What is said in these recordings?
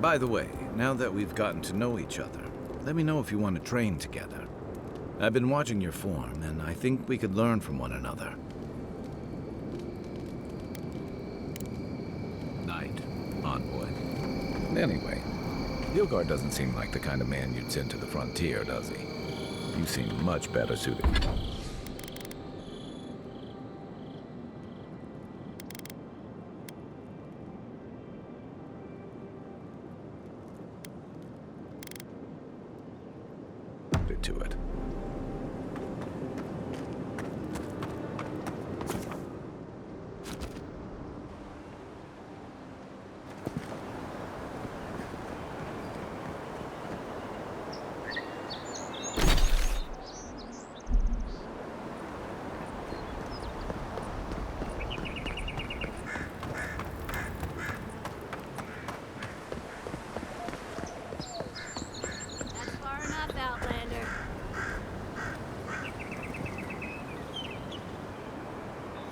By the way, now that we've gotten to know each other, let me know if you want to train together. I've been watching your form, and I think we could learn from one another. Knight, envoy. Anyway, Vilgar doesn't seem like the kind of man you'd send to the frontier, does he? You seem much better suited. To it.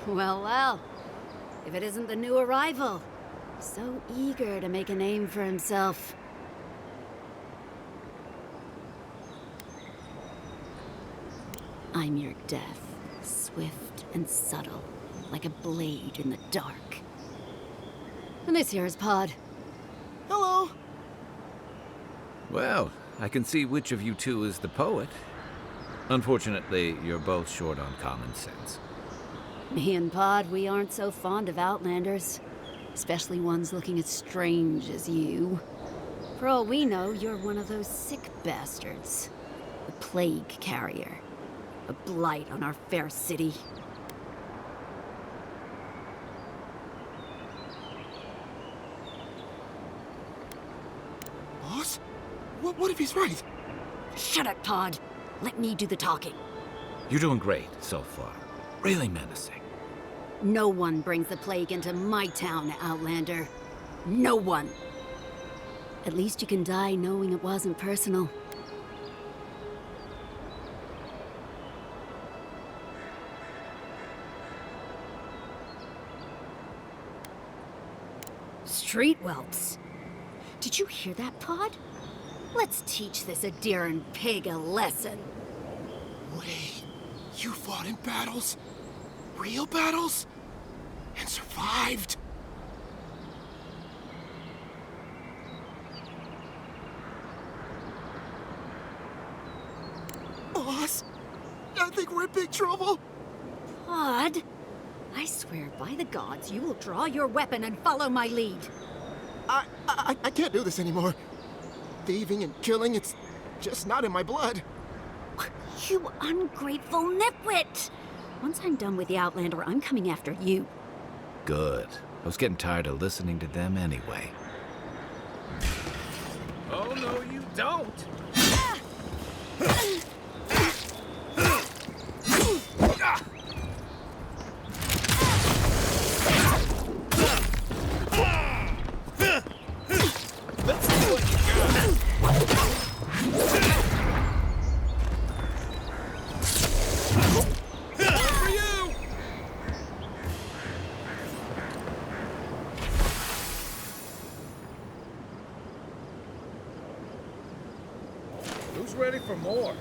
Well, well. If it isn't the new arrival. So eager to make a name for himself. I'm your death, swift and subtle, like a blade in the dark. And this here is Pod. Hello! Well, I can see which of you two is the poet. Unfortunately, you're both short on common sense. Me and Pod, we aren't so fond of Outlanders. Especially ones looking as strange as you. For all we know, you're one of those sick bastards. A plague carrier. A blight on our fair city. Boss? What if he's right? Shut up, Pod. Let me do the talking. You're doing great so far. Really menacing. No one brings the plague into my town, Outlander. No one. At least you can die knowing it wasn't personal. Street whelps. Did you hear that, Pod? Let's teach this Adiran pig a lesson. Wait, you fought in battles? Real battles? And survived? Boss, I think we're in big trouble. Pod, I swear by the gods you will draw your weapon and follow my lead. I can't do this anymore. Thieving and killing, it's just not in my blood. You ungrateful nitwit! Once I'm done with the Outlander, I'm coming after you. Good. I was getting tired of listening to them anyway. Oh, no, you don't! Let's see what you got! For you! Who's ready for more?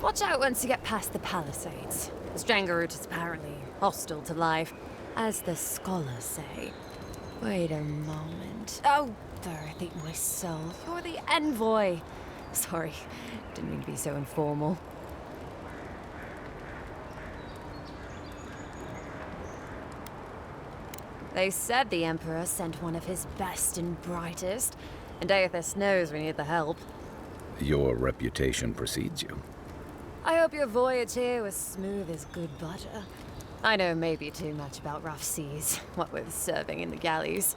Watch out once you get past the palisades. The Strangle route is apparently hostile to life, as the scholars say. Wait a moment. Oh, birthing myself. You're the envoy. Sorry, didn't mean to be so informal. They said the Emperor sent one of his best and brightest, and Aethys knows we need the help. Your reputation precedes you. I hope your voyage here was smooth as good butter. I know maybe too much about rough seas, what with serving in the galleys.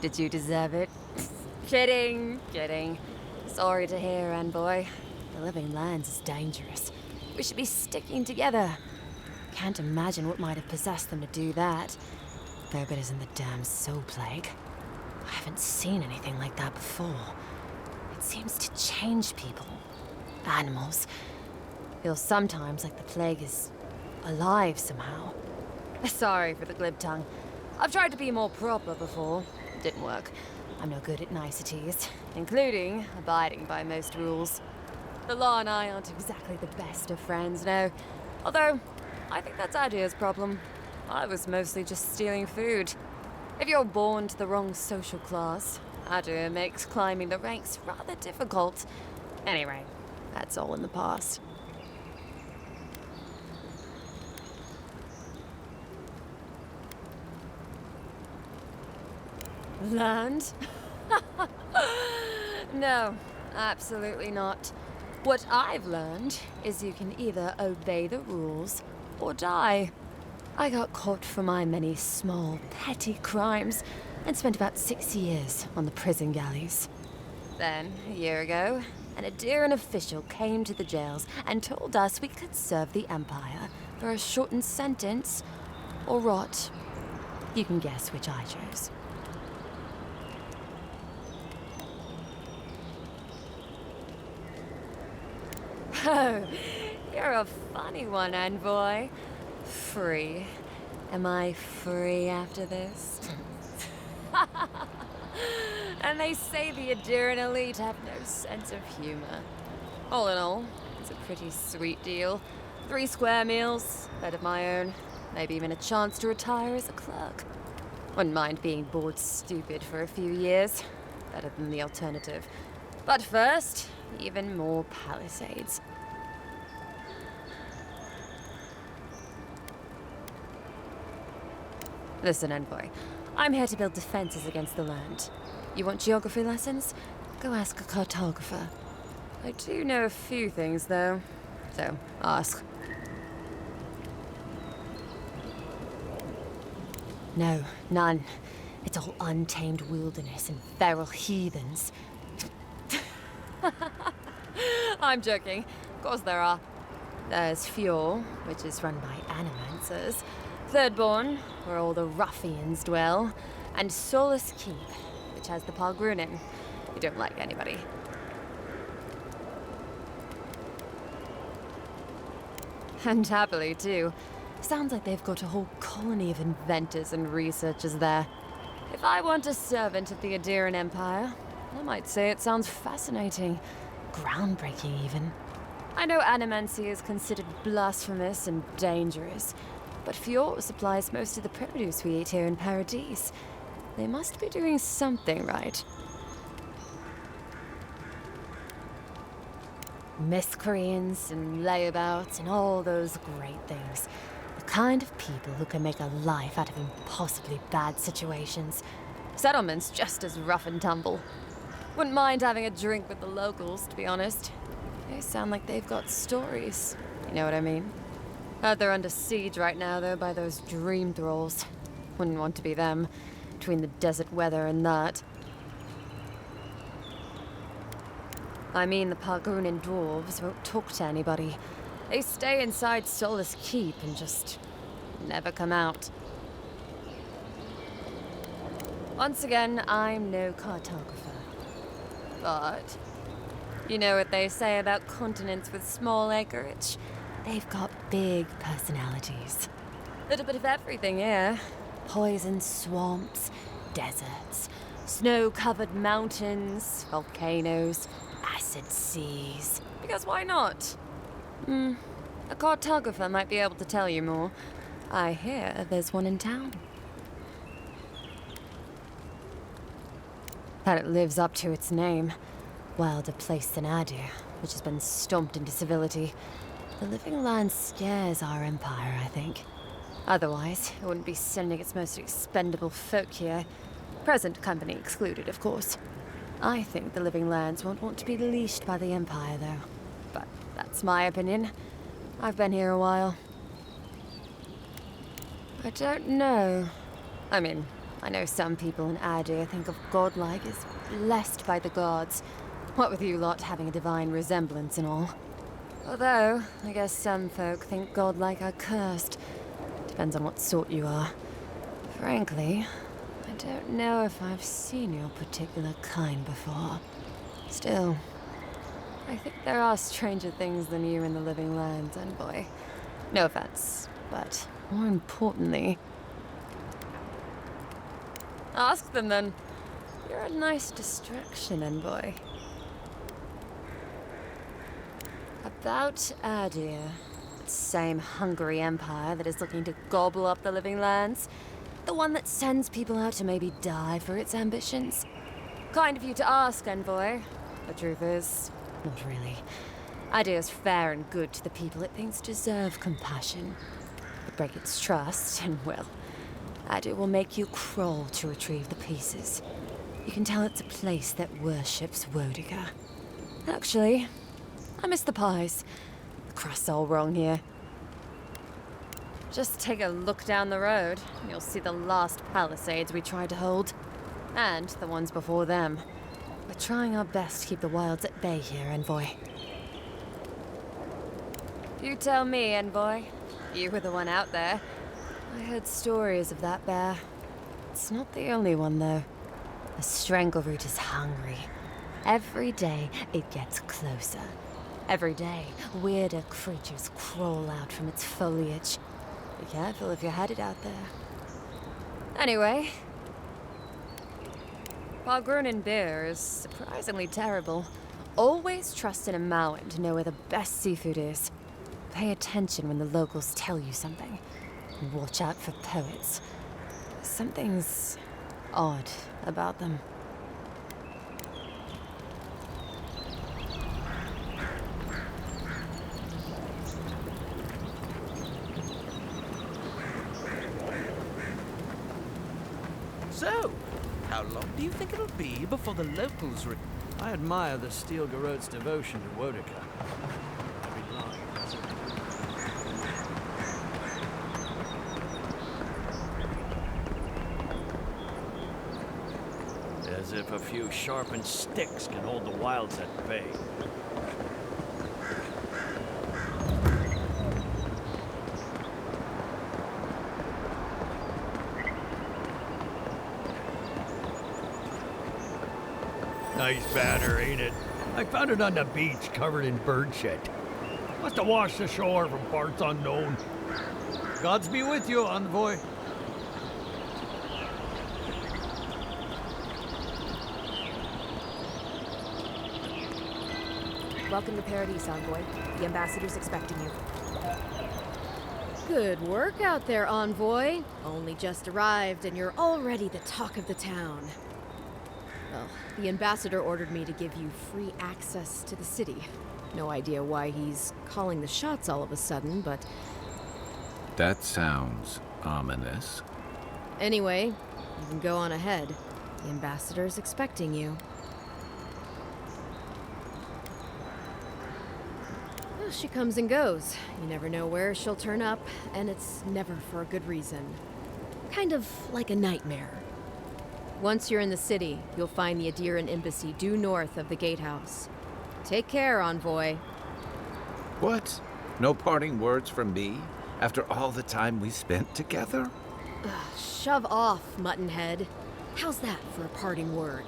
Did you deserve it? Kidding, kidding. Sorry to hear, envoy. The living lands is dangerous. We should be sticking together. Can't imagine what might have possessed them to do that. Though it isn't the damn soul plague. I haven't seen anything like that before. It seems to change people. Animals. Feels sometimes like the plague is alive somehow. Sorry for the glib tongue. I've tried to be more proper before. Didn't work. I'm no good at niceties, including abiding by most rules. The law and I aren't exactly the best of friends, no. Although, I think that's Adia's problem. I was mostly just stealing food. If you're born to the wrong social class, Adia makes climbing the ranks rather difficult. Anyway, that's all in the past. Learned? No, absolutely not. What I've learned is you can either obey the rules or die. I got caught for my many small, petty crimes and spent about 6 years on the prison galleys. Then, a year ago, an Adiran official came to the jails and told us we could serve the Empire for a shortened sentence or rot. You can guess which I chose. Oh, you're a funny one, envoy. Free. Am I free after this? And they say the Adiran elite have no sense of humor. All in all, it's a pretty sweet deal. 3 square meals, bed of my own, maybe even a chance to retire as a clerk. Wouldn't mind being bored stupid for a few years. Better than the alternative. But first, even more palisades. Listen, envoy. I'm here to build defenses against the land. You want geography lessons? Go ask a cartographer. I do know a few things, though. So, ask. No, none. It's all untamed wilderness and feral heathens. I'm joking. Of course there are. There's Fjord, which is run by animancers. Thirdborn, where all the ruffians dwell. And Solus Keep, which has the Pargrunin. You don't like anybody. And happily, too. Sounds like they've got a whole colony of inventors and researchers there. If I want a servant of the Adiran Empire, I might say it sounds fascinating. Groundbreaking, even. I know animancy is considered blasphemous and dangerous, but Fjord supplies most of the produce we eat here in Paradise. They must be doing something right. Miscreants and layabouts and all those great things. The kind of people who can make a life out of impossibly bad situations. Settlements just as rough and tumble. Wouldn't mind having a drink with the locals, to be honest. They sound like they've got stories. You know what I mean? Heard they're under siege right now, though, by those dream thralls. Wouldn't want to be them, between the desert weather and that. I mean, the Pargrunin dwarves won't talk to anybody. They stay inside Solus Keep and just never come out. Once again, I'm no cartographer. But you know what they say about continents with small acreage? They've got big personalities. Little bit of everything here. Poison swamps, deserts, snow-covered mountains, volcanoes, acid placid seas. Because why not? A cartographer might be able to tell you more. I hear there's one in town. That it lives up to its name. Wilder place than Adir, which has been stomped into civility. The living land scares our empire, I think. Otherwise, it wouldn't be sending its most expendable folk here. Present company excluded, of course. I think the living lands won't want to be leashed by the empire, though. But that's my opinion. I've been here a while. I don't know. I mean, I know some people in Adir think of godlike as blessed by the gods. What with you lot having a divine resemblance and all. Although, I guess some folk think godlike are cursed. Depends on what sort you are. Frankly, I don't know if I've seen your particular kind before. Still, I think there are stranger things than you in the living lands, envoy. No offense, but more importantly... Ask them then. You're a nice distraction, envoy. About Adir, that same hungry empire that is looking to gobble up the living lands. The one that sends people out to maybe die for its ambitions. Kind of you to ask, envoy. The truth is, not really. Adir's fair and good to the people it thinks deserve compassion. But break its trust, and well, Adir will make you crawl to retrieve the pieces. You can tell it's a place that worships Wodica. Actually, I miss the pies. The crust's all wrong here. Just take a look down the road, and you'll see the last palisades we tried to hold. And the ones before them. We're trying our best to keep the wilds at bay here, envoy. You tell me, envoy. You were the one out there. I heard stories of that bear. It's not the only one, though. The strangleroot is hungry. Every day, it gets closer. Every day, weirder creatures crawl out from its foliage. Be careful if you're headed out there. Anyway, Palgrunin beer is surprisingly terrible. Always trust in a Mauen to know where the best seafood is. Pay attention when the locals tell you something. And watch out for poets. Something's odd about them. So, how long do you think it'll be before the locals I admire the Steel Garot's devotion to Wodica. I'd be lying. As if a few sharpened sticks can hold the wilds at bay. Nice banner, ain't it? I found it on the beach, covered in bird shit. Must have washed ashore from parts unknown. Gods be with you, envoy. Welcome to Paradise, envoy. The ambassador's expecting you. Good work out there, envoy. Only just arrived and you're already the talk of the town. Well, the ambassador ordered me to give you free access to the city. No idea why he's calling the shots all of a sudden, but... That sounds ominous. Anyway, you can go on ahead. The ambassador's expecting you. Well, she comes and goes. You never know where she'll turn up, and it's never for a good reason. Kind of like a nightmare. Once you're in the city, you'll find the Adiran embassy due north of the gatehouse. Take care, envoy. What? No parting words from me? After all the time we spent together? Shove off, Muttonhead. How's that for a parting word?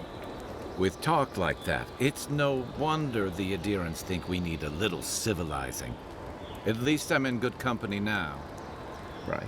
With talk like that, it's no wonder the Adirans think we need a little civilizing. At least I'm in good company now, right?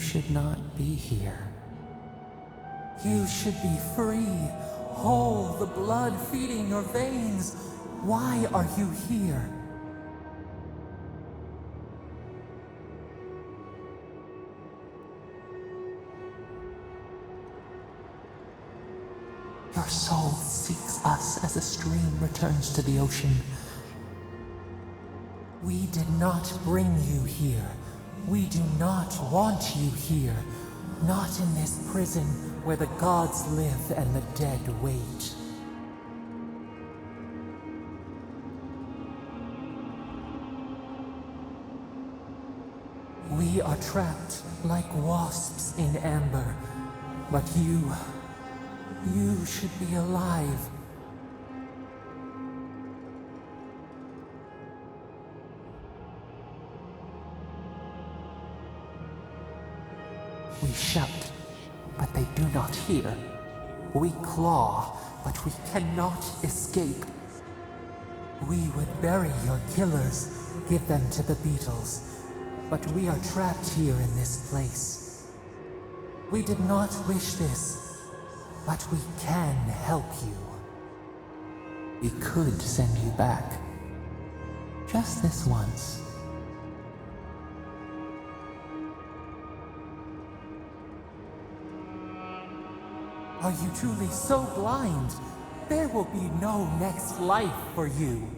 should not be here. You should be free, whole, the blood feeding your veins. Why are you here? Your soul seeks us as a stream returns to the ocean. We did not bring you here. We do not want you here. Not in this prison where the gods live and the dead wait. We are trapped like wasps in amber. But you should be alive. We shout, but they do not hear. We claw, but we cannot escape. We would bury your killers, give them to the beetles, but we are trapped here in this place. We did not wish this, but we can help you. We could send you back. Just this once. Are you truly so blind? There will be no next life for you.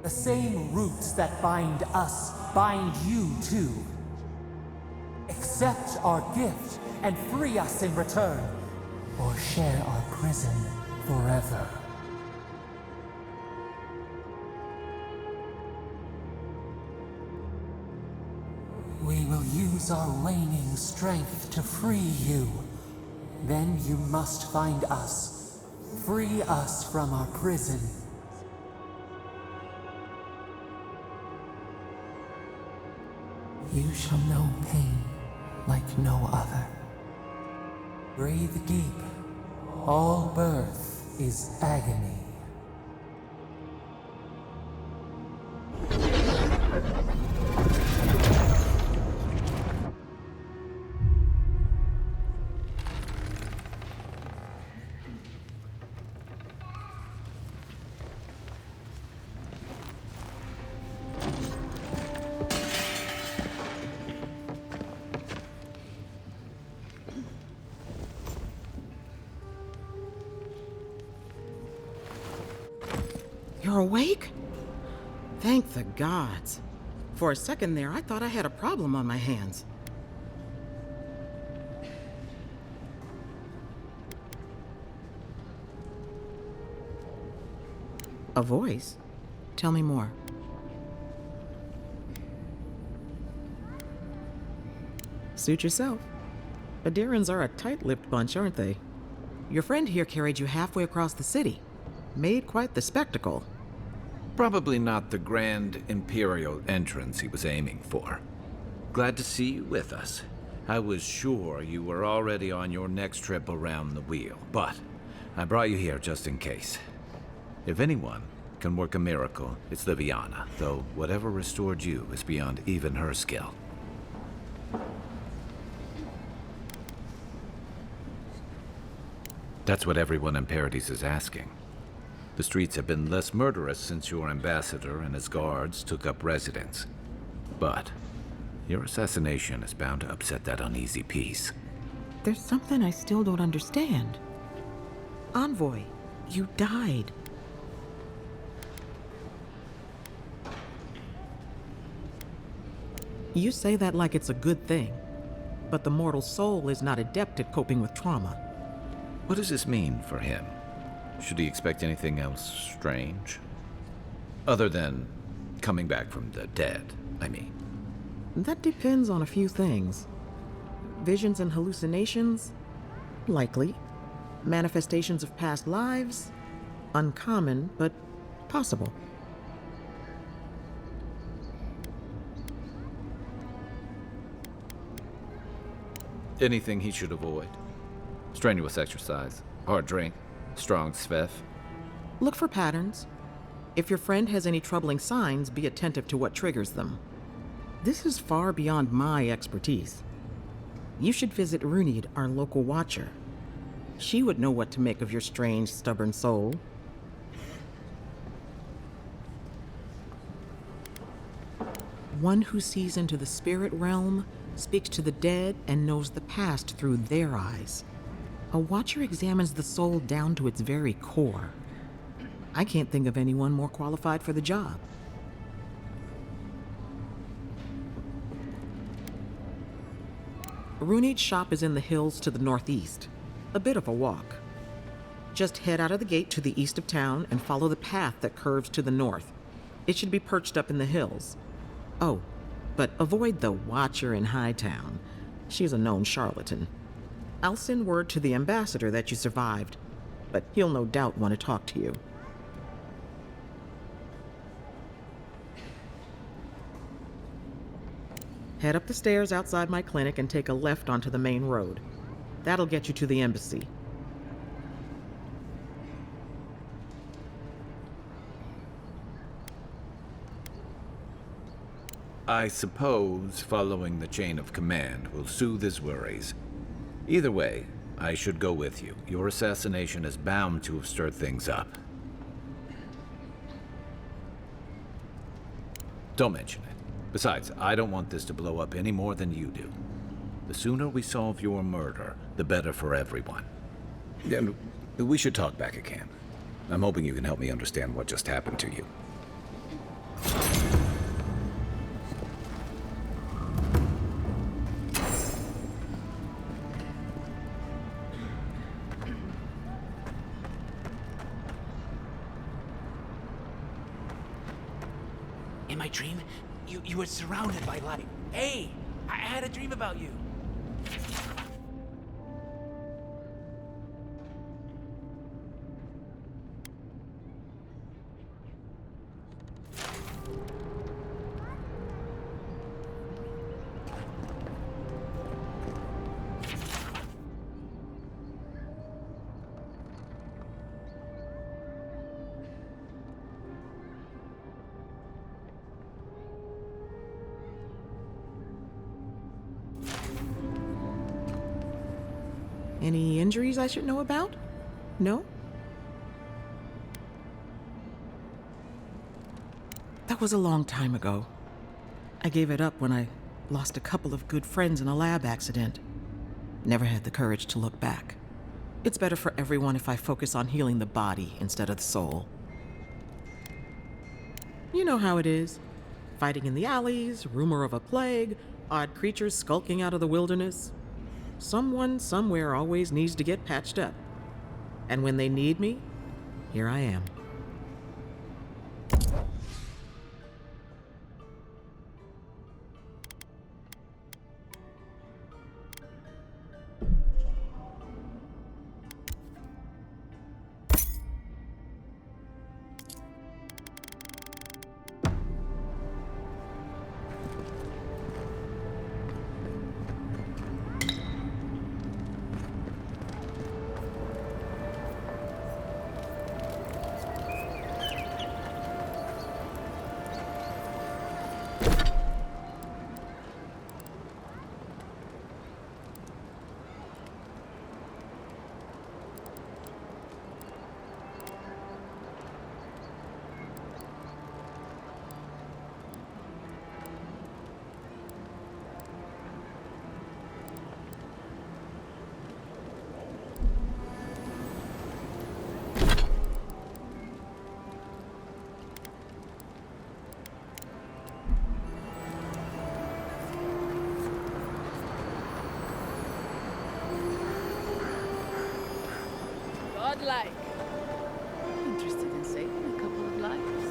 The same roots that bind us bind you too. Accept our gift and free us in return, or share our prison forever. We will use our waning strength to free you. Then you must find us. Free us from our prison. You shall know pain like no other. Breathe deep. All birth is agony. You're awake? Thank the gods. For a second there, I thought I had a problem on my hands. A voice? Tell me more. Suit yourself. Adirans are a tight-lipped bunch, aren't they? Your friend here carried you halfway across the city. Made quite the spectacle. Probably not the grand imperial entrance he was aiming for. Glad to see you with us. I was sure you were already on your next trip around the wheel, but I brought you here just in case. If anyone can work a miracle, it's Liviana, though whatever restored you is beyond even her skill. That's what everyone in Paradise is asking. The streets have been less murderous since your ambassador and his guards took up residence. But your assassination is bound to upset that uneasy peace. There's something I still don't understand. Envoy, you died. You say that like it's a good thing, but the mortal soul is not adept at coping with trauma. What does this mean for him? Should he expect anything else strange? Other than coming back from the dead, I mean. That depends on a few things. Visions and hallucinations? Likely. Manifestations of past lives? Uncommon, but possible. Anything he should avoid? Strenuous exercise, hard drink, strong sveff. Look for patterns. If your friend has any troubling signs, be attentive to what triggers them. This is far beyond my expertise. You should visit Runid, our local watcher. She would know what to make of your strange, stubborn soul. One who sees into the spirit realm, speaks to the dead, and knows the past through their eyes. A watcher examines the soul down to its very core. I can't think of anyone more qualified for the job. Runid's shop is in the hills to the northeast. A bit of a walk. Just head out of the gate to the east of town and follow the path that curves to the north. It should be perched up in the hills. Oh, but avoid the watcher in Hightown. She's a known charlatan. I'll send word to the ambassador that you survived, but he'll no doubt want to talk to you. Head up the stairs outside my clinic and take a left onto the main road. That'll get you to the embassy. I suppose following the chain of command will soothe his worries. Either way, I should go with you. Your assassination is bound to have stirred things up. Don't mention it. Besides, I don't want this to blow up any more than you do. The sooner we solve your murder, the better for everyone. And we should talk back at camp. I'm hoping you can help me understand what just happened to you. In my dream, you were surrounded by light. Hey, I had a dream about you. Any injuries I should know about? No? That was a long time ago. I gave it up when I lost a couple of good friends in a lab accident. Never had the courage to look back. It's better for everyone if I focus on healing the body instead of the soul. You know how it is. Fighting in the alleys, rumor of a plague, odd creatures skulking out of the wilderness. Someone somewhere always needs to get patched up. And when they need me, here I am. Godlike. Interested in saving a couple of lives.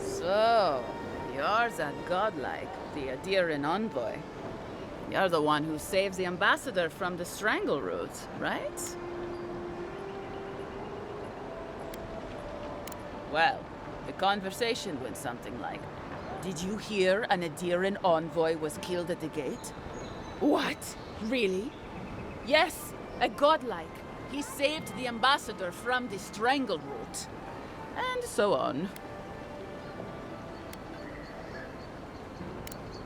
So, you're that godlike, the Adiran envoy. You're the one who saves the ambassador from the strangle roots, right? Well, the conversation went something like, did you hear an Adiran envoy was killed at the gate? What? Really? Yes, a godlike. He saved the ambassador from the strangle root. And so on.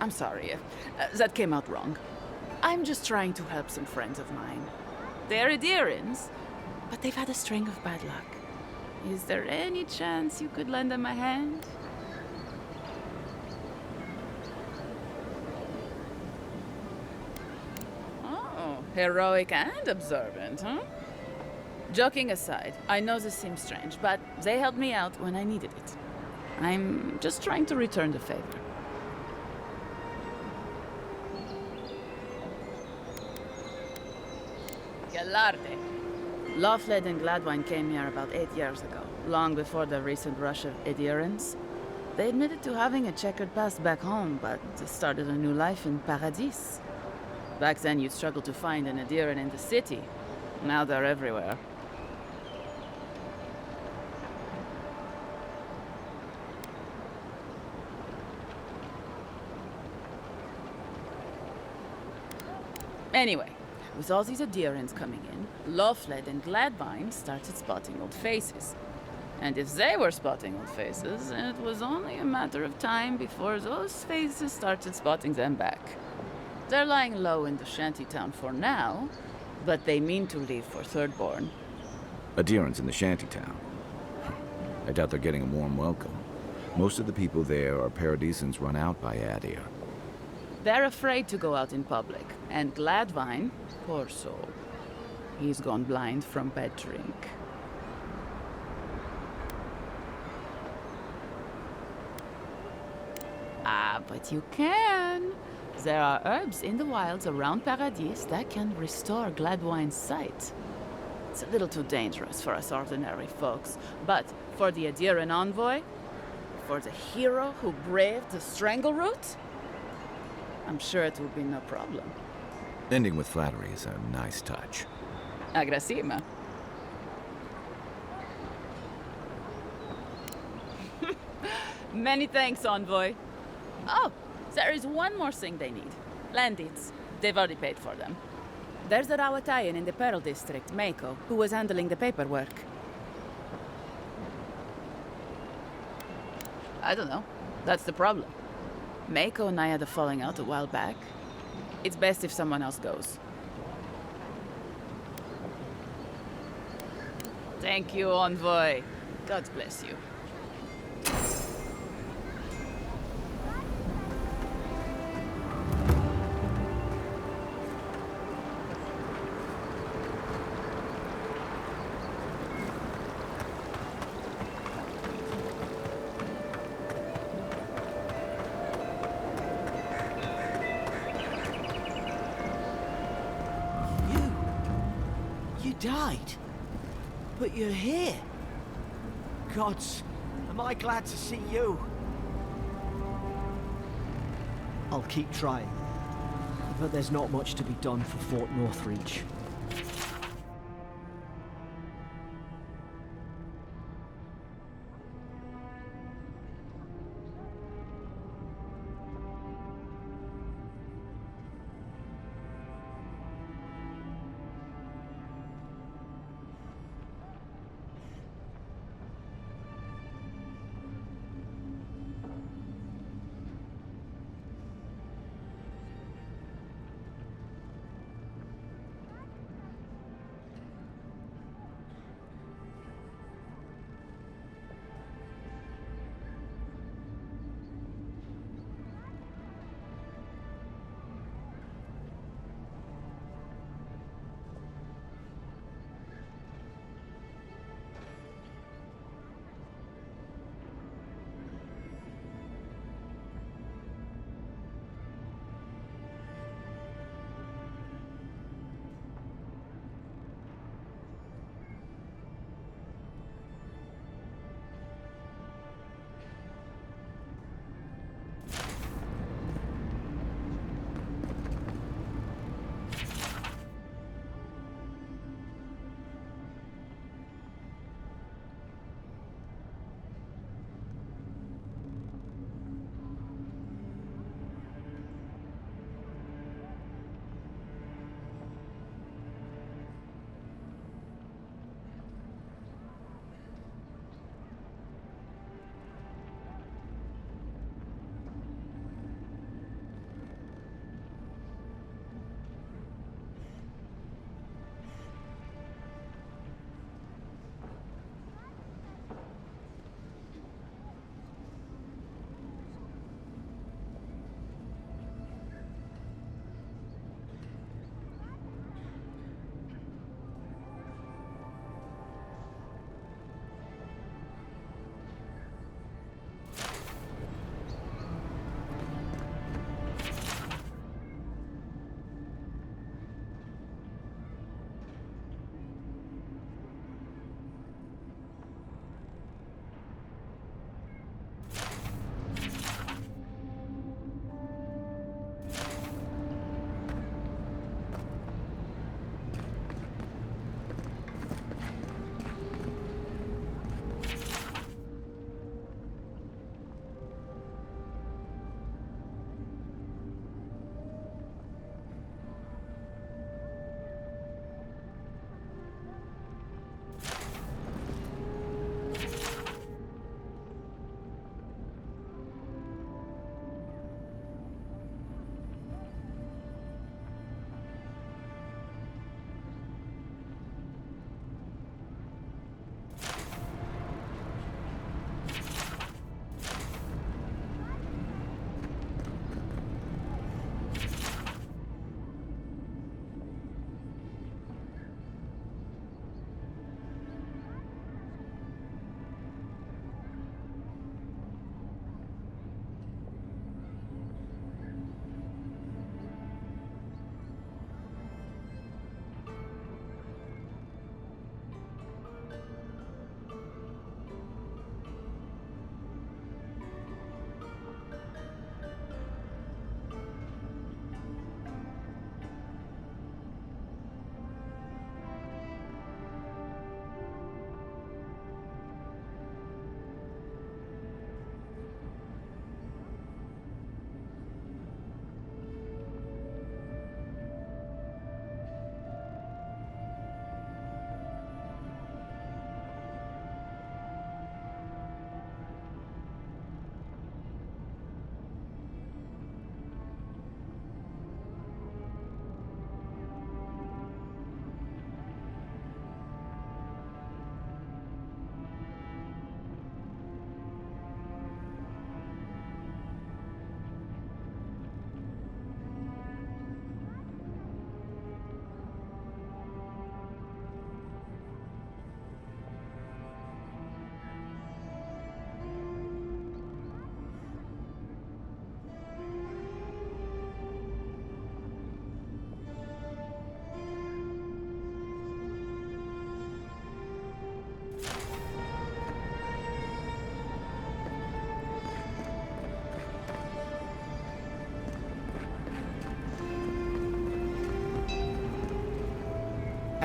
I'm sorry. That came out wrong. I'm just trying to help some friends of mine. They're Adirans, but they've had a string of bad luck. Is there any chance you could lend them a hand? Oh, heroic and observant, huh? Joking aside, I know this seems strange, but they helped me out when I needed it. I'm just trying to return the favor. Galarde. Lofled and Gladwine came here about 8 years ago, long before the recent rush of adherents. They admitted to having a checkered past back home, but they started a new life in Paradis. Back then, you'd struggle to find an adherent in the city. Now they're everywhere. Anyway, with all these adherents coming in, Lofled and Gladwine started spotting old faces. And if they were spotting old faces, it was only a matter of time before those faces started spotting them back. They're lying low in the shantytown for now, but they mean to leave for Thirdborn. Adherents in the shantytown. I doubt they're getting a warm welcome. Most of the people there are Paradisans run out by Adir. They're afraid to go out in public, and Gladwine, poor soul, he's gone blind from bad drink. Ah, but you can. There are herbs in the wilds around Paradis that can restore Gladwine's sight. It's a little too dangerous for us ordinary folks, but for the Adiran envoy, for the hero who braved the strangle route, I'm sure it will be no problem. Ending with flattery is a nice touch. Agrasima. Many thanks, envoy. Oh, there is one more thing they need. Land deeds. They've already paid for them. There's a Rawatayan in the Pearl District, Mako, who was handling the paperwork. I don't know. That's the problem. Mako and I had a falling out a while back. It's best if someone else goes. Thank you, envoy. God bless you. You died? But you're here. Gods, am I glad to see you. I'll keep trying. But there's not much to be done for Fort Northreach.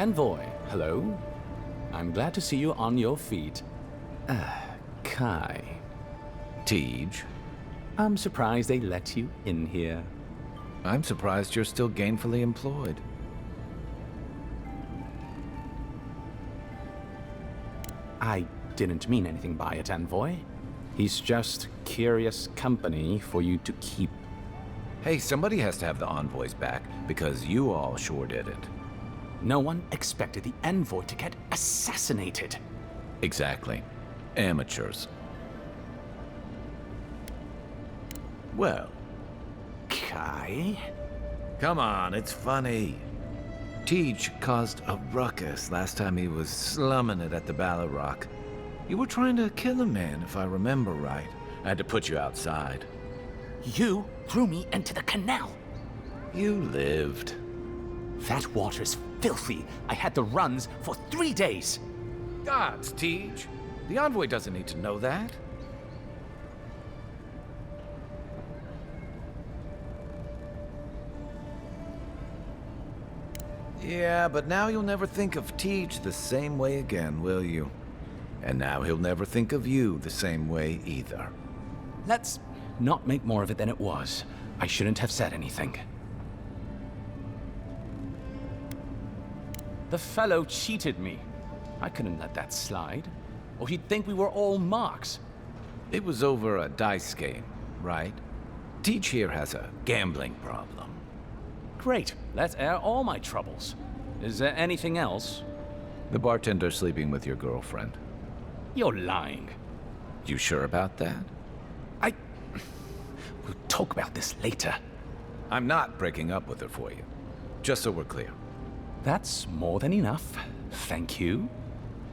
Envoy, hello. I'm glad to see you on your feet. Kai. Tej. I'm surprised they let you in here. I'm surprised you're still gainfully employed. I didn't mean anything by it, Envoy. He's just curious company for you to keep. Hey, somebody has to have the envoys back, because you all sure didn't. No one expected the Envoy to get assassinated. Exactly. Amateurs. Well. Kai? Come on, it's funny. Tej caused a ruckus last time he was slumming it at the Baldur. You were trying to kill a man, if I remember right. I had to put you outside. You threw me into the canal. You lived. That water's filthy. I had the runs for 3 days. Gods, Tej. The envoy doesn't need to know that. Yeah, but now you'll never think of Tej the same way again, will you? And now he'll never think of you the same way either. Let's not make more of it than it was. I shouldn't have said anything. The fellow cheated me. I couldn't let that slide. Or he'd think we were all marks. It was over a dice game, right? Tej here has a gambling problem. Great. Let's air all my troubles. Is there anything else? The bartender sleeping with your girlfriend. You're lying. You sure about that? We'll talk about this later. I'm not breaking up with her for you. Just so we're clear. That's more than enough. Thank you.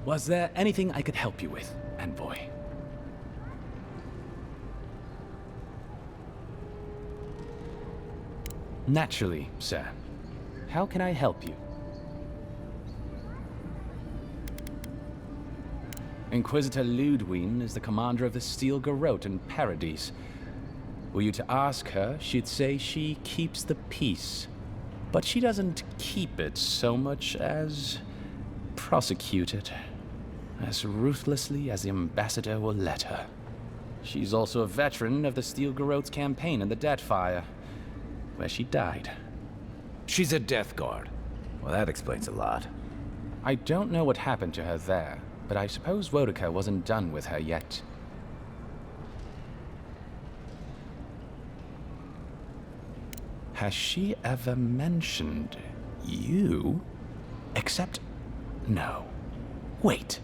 Was there anything I could help you with, Envoy? Naturally, sir. How can I help you? Inquisitor Ludwine is the commander of the Steel Garrote in Paradise. Were you to ask her, she'd say she keeps the peace. But she doesn't keep it so much as prosecute it. As ruthlessly as the ambassador will let her. She's also a veteran of the Steel Garrote's campaign in the Deadfire, where she died. She's a Death Guard. Well, that explains a lot. I don't know what happened to her there, but I suppose Wodica wasn't done with her yet. Has she ever mentioned you? Except, no. Wait.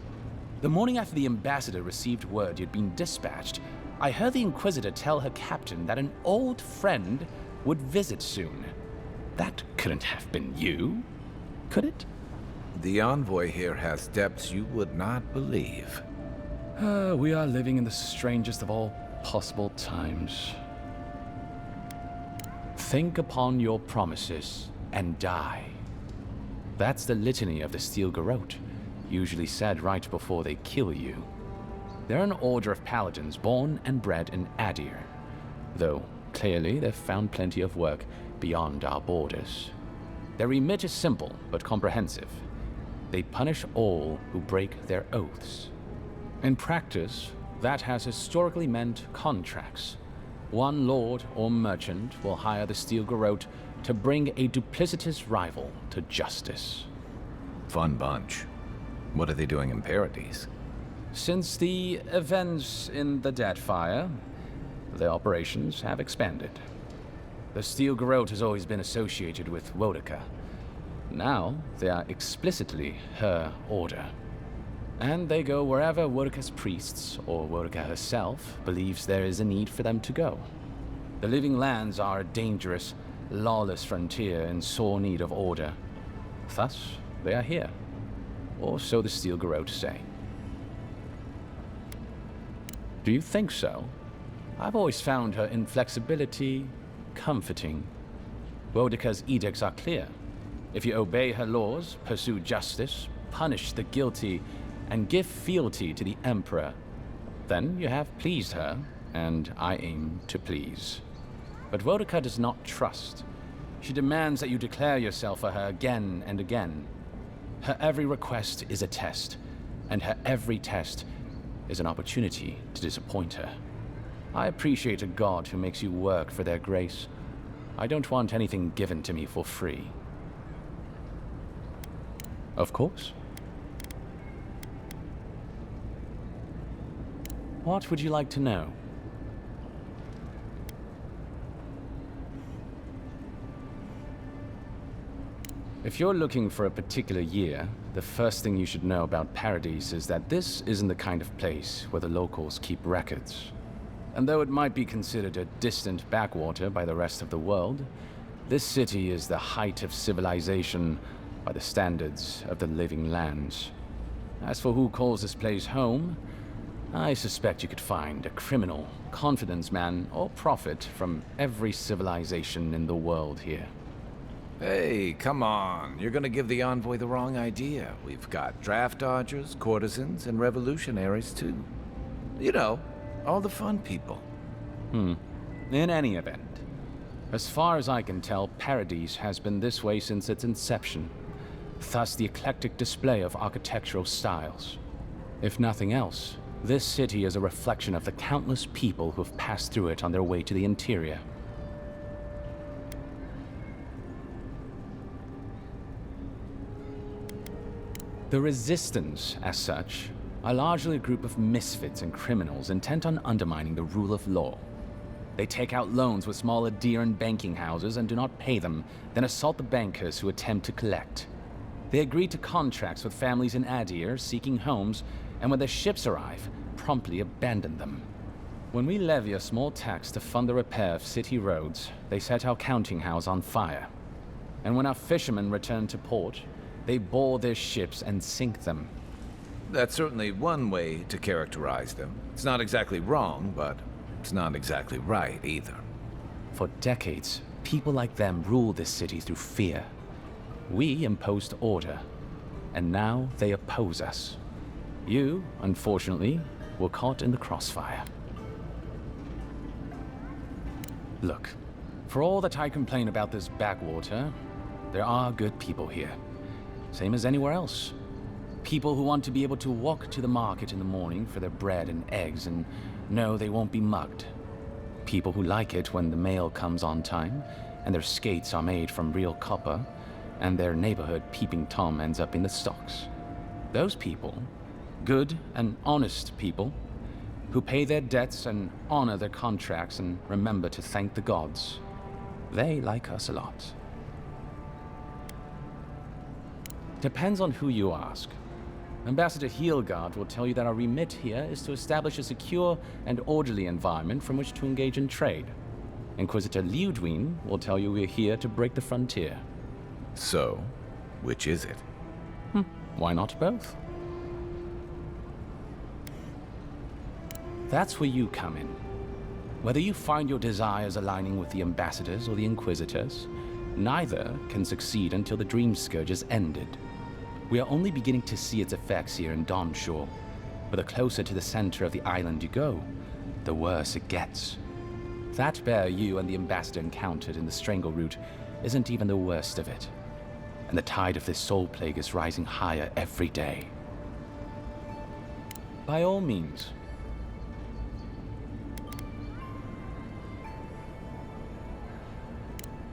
The morning after the ambassador received word you'd been dispatched, I heard the Inquisitor tell her captain that an old friend would visit soon. That couldn't have been you, could it? The envoy here has depths you would not believe. We are living in the strangest of all possible times. Think upon your promises and die. That's the litany of the Steel Garrote, usually said right before they kill you. They're an order of paladins born and bred in Adir, though clearly they've found plenty of work beyond our borders. Their remit is simple but comprehensive. They punish all who break their oaths. In practice, that has historically meant contracts. One lord or merchant will hire the Steel Garrote to bring a duplicitous rival to justice. Fun bunch. What are they doing in Paradise? Since the events in the Deadfire, their operations have expanded. The Steel Garrote has always been associated with Wodica. Now, they are explicitly her order. And they go wherever Wodica's priests, or Wodica herself, believes there is a need for them to go. The Living Lands are a dangerous, lawless frontier in sore need of order. Thus, they are here. Or so the Steel Garrote say. Do you think so? I've always found her inflexibility comforting. Wodica's edicts are clear. If you obey her laws, pursue justice, punish the guilty, and give fealty to the Emperor, then you have pleased her, and I aim to please. But Wodica does not trust. She demands that you declare yourself for her again and again. Her every request is a test, and her every test is an opportunity to disappoint her. I appreciate a god who makes you work for their grace. I don't want anything given to me for free. Of course. What would you like to know? If you're looking for a particular year, the first thing you should know about Paradise is that this isn't the kind of place where the locals keep records. And though it might be considered a distant backwater by the rest of the world, this city is the height of civilization by the standards of the living lands. As for who calls this place home, I suspect you could find a criminal, confidence man, or prophet from every civilization in the world here. Hey, come on. You're gonna give the envoy the wrong idea. We've got draft dodgers, courtesans, and revolutionaries, too. You know, all the fun people. In any event, as far as I can tell, Paradise has been this way since its inception. Thus the eclectic display of architectural styles. If nothing else, this city is a reflection of the countless people who have passed through it on their way to the interior. The Resistance, as such, are largely a group of misfits and criminals intent on undermining the rule of law. They take out loans with small Adiran banking houses and do not pay them, then assault the bankers who attempt to collect. They agree to contracts with families in Adir seeking homes, and when their ships arrive, promptly abandon them. When we levy a small tax to fund the repair of city roads, they set our counting house on fire. And when our fishermen return to port, they board their ships and sink them. That's certainly one way to characterize them. It's not exactly wrong, but it's not exactly right either. For decades, people like them ruled this city through fear. We imposed order, and now they oppose us. You, unfortunately, were caught in the crossfire. Look, for all that I complain about this backwater, there are good people here. Same as anywhere else. People who want to be able to walk to the market in the morning for their bread and eggs and know they won't be mugged. People who like it when the mail comes on time, and their skates are made from real copper, and their neighborhood peeping Tom ends up in the stocks. Those people, good and honest people, who pay their debts and honor their contracts and remember to thank the gods, they like us a lot. Depends on who you ask. Ambassador Heelgard will tell you that our remit here is to establish a secure and orderly environment from which to engage in trade. Inquisitor Liudwin will tell you we're here to break the frontier. So, which is it? Why not both? That's where you come in. Whether you find your desires aligning with the ambassadors or the inquisitors, neither can succeed until the Dream Scourge is ended. We are only beginning to see its effects here in Domshore, but the closer to the center of the island you go, the worse it gets. That bear you and the ambassador encountered in the Strangle Route isn't even the worst of it, and the tide of this soul plague is rising higher every day. By all means.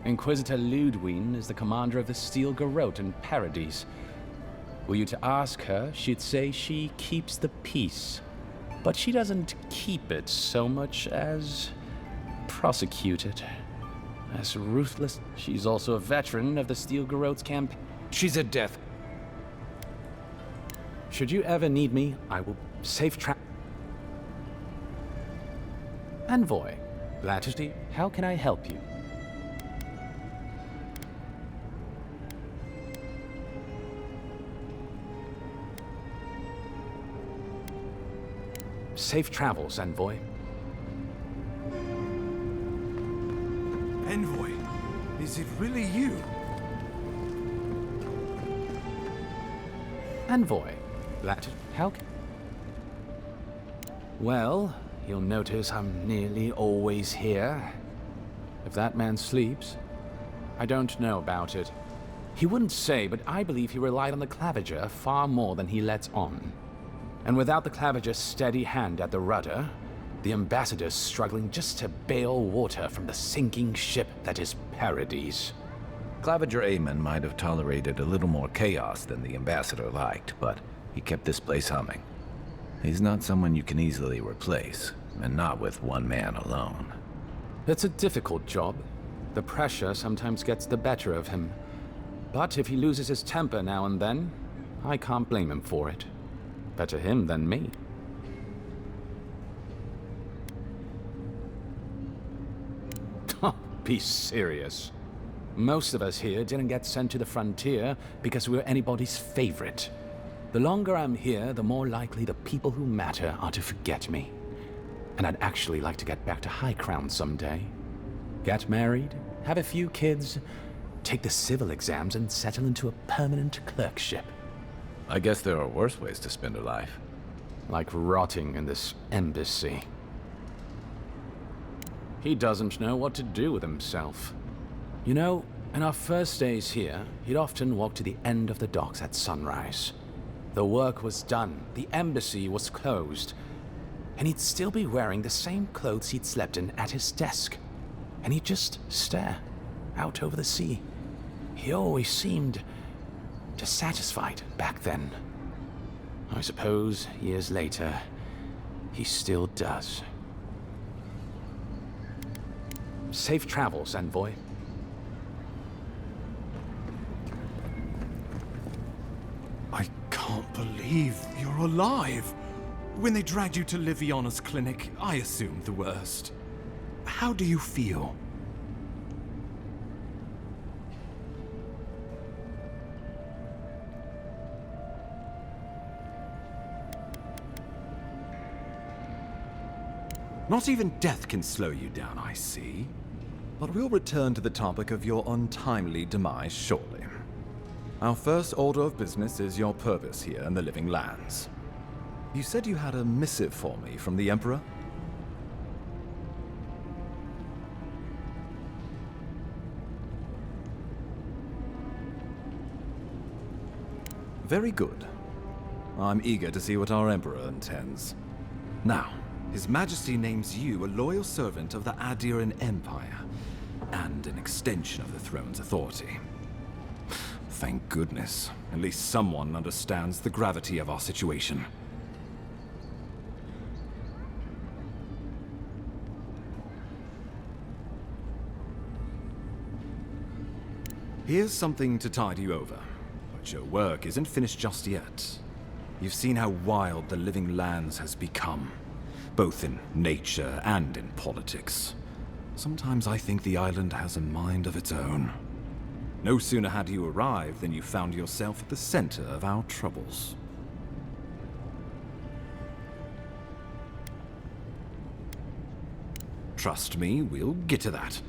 Inquisitor Ludwin is the commander of the Steel Garrote in Paradise. Were you to ask her, she'd say she keeps the peace. But she doesn't keep it so much as prosecute it. As ruthless, she's also a veteran of the Steel Garrote's campaign. She's a death. Should you ever need me, I will safe travel. Envoy, Latitude, how can I help you? Safe travels, Envoy. Envoy, is it really you? Envoy, how can... Well, you'll notice I'm nearly always here. If that man sleeps, I don't know about it. He wouldn't say, but I believe he relied on the claviger far more than he lets on. And without the claviger's steady hand at the rudder, the ambassador's struggling just to bail water from the sinking ship that is Paradise. Claviger Aemon might have tolerated a little more chaos than the ambassador liked, but he kept this place humming. He's not someone you can easily replace, and not with one man alone. It's a difficult job. The pressure sometimes gets the better of him. But if he loses his temper now and then, I can't blame him for it. Better him than me. Be serious. Most of us here didn't get sent to the frontier because we were anybody's favorite. The longer I'm here, the more likely the people who matter are to forget me. And I'd actually like to get back to High Crown someday. Get married, have a few kids, take the civil exams, and settle into a permanent clerkship. I guess there are worse ways to spend a life. Like rotting in this embassy. He doesn't know what to do with himself. You know, in our first days here, he'd often walk to the end of the docks at sunrise. The work was done, the embassy was closed, and he'd still be wearing the same clothes he'd slept in at his desk. And he'd just stare out over the sea. He always seemed dissatisfied back then. I suppose, years later, he still does. Safe travels, envoy. I can't believe you're alive. When they dragged you to Liviana's clinic, I assumed the worst. How do you feel? Not even death can slow you down, I see. But we'll return to the topic of your untimely demise shortly. Our first order of business is your purpose here in the Living Lands. You said you had a missive for me from the Emperor? Very good. I'm eager to see what our Emperor intends. Now, His Majesty names you a loyal servant of the Adiran Empire, and an extension of the throne's authority. Thank goodness. At least someone understands the gravity of our situation. Here's something to tide you over. But your work isn't finished just yet. You've seen how wild the Living Lands has become, both in nature and in politics. Sometimes I think the island has a mind of its own. No sooner had you arrived than you found yourself at the center of our troubles. Trust me, we'll get to that.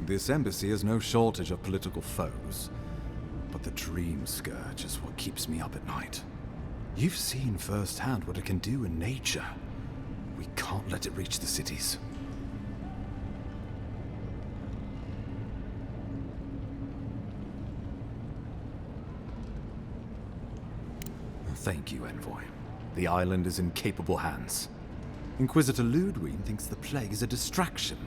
This embassy has no shortage of political foes, but the Dream Scourge is what keeps me up at night. You've seen firsthand what it can do in nature. We can't let it reach the cities. Thank you, Envoy. The island is in capable hands. Inquisitor Ludwig thinks the plague is a distraction.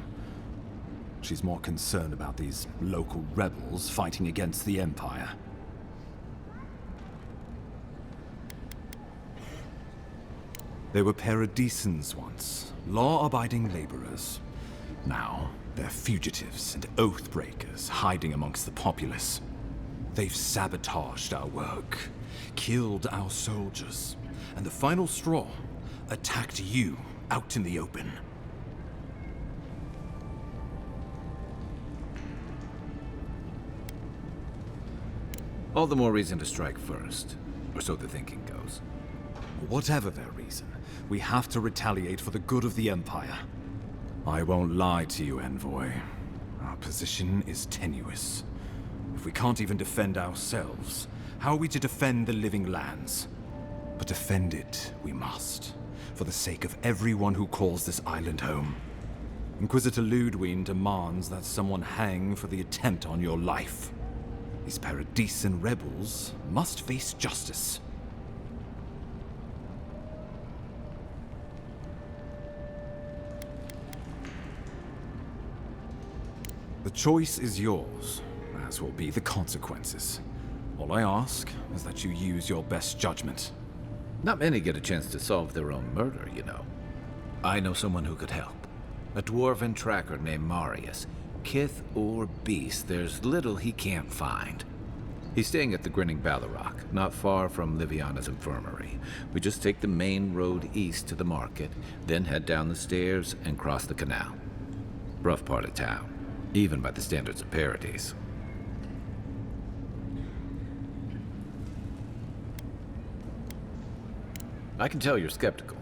She's more concerned about these local rebels fighting against the Empire. They were Paradisans once, law-abiding laborers. Now, they're fugitives and oath-breakers hiding amongst the populace. They've sabotaged our work, killed our soldiers, and the final straw, attacked you out in the open. All the more reason to strike first, or so the thinking goes. Whatever their reason, we have to retaliate for the good of the Empire. I won't lie to you, Envoy. Our position is tenuous. If we can't even defend ourselves, how are we to defend the Living Lands? But defend it we must, for the sake of everyone who calls this island home. Inquisitor Ludwig demands that someone hang for the attempt on your life. These Paradisian rebels must face justice. The choice is yours, as will be the consequences. All I ask is that you use your best judgment. Not many get a chance to solve their own murder, you know. I know someone who could help. A dwarven tracker named Marius. Kith or beast, there's little he can't find. He's staying at the Grinning Baldur, not far from Liviana's infirmary. We just take the main road east to the market, then head down the stairs and cross the canal. Rough part of town, even by the standards of Paradise. I can tell you're skeptical,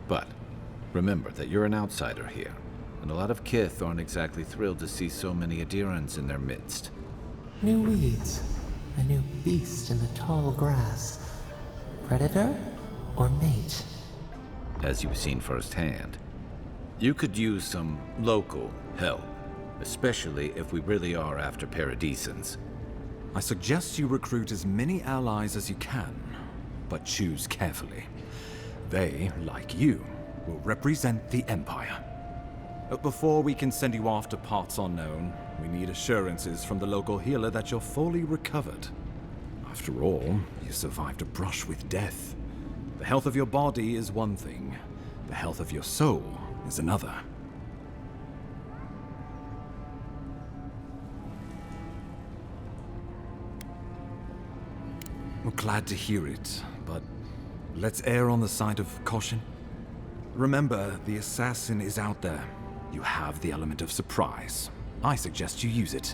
but remember that you're an outsider here, and a lot of Kith aren't exactly thrilled to see so many adherents in their midst. New weeds, a new beast in the tall grass. Predator or mate? As you've seen firsthand, you could use some local help, especially if we really are after Paradisans. I suggest you recruit as many allies as you can, but choose carefully. They, like you, will represent the Empire. But before we can send you off to parts unknown, we need assurances from the local healer that you're fully recovered. After all, you survived a brush with death. The health of your body is one thing, the health of your soul is another. We're glad to hear it, but let's err on the side of caution. Remember, the assassin is out there. You have the element of surprise. I suggest you use it.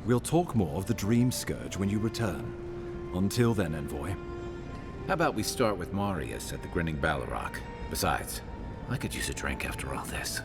We'll talk more of the Dream Scourge when you return. Until then, Envoy. How about we start with Marius at the Grinning Baldur? Besides, I could use a drink after all this.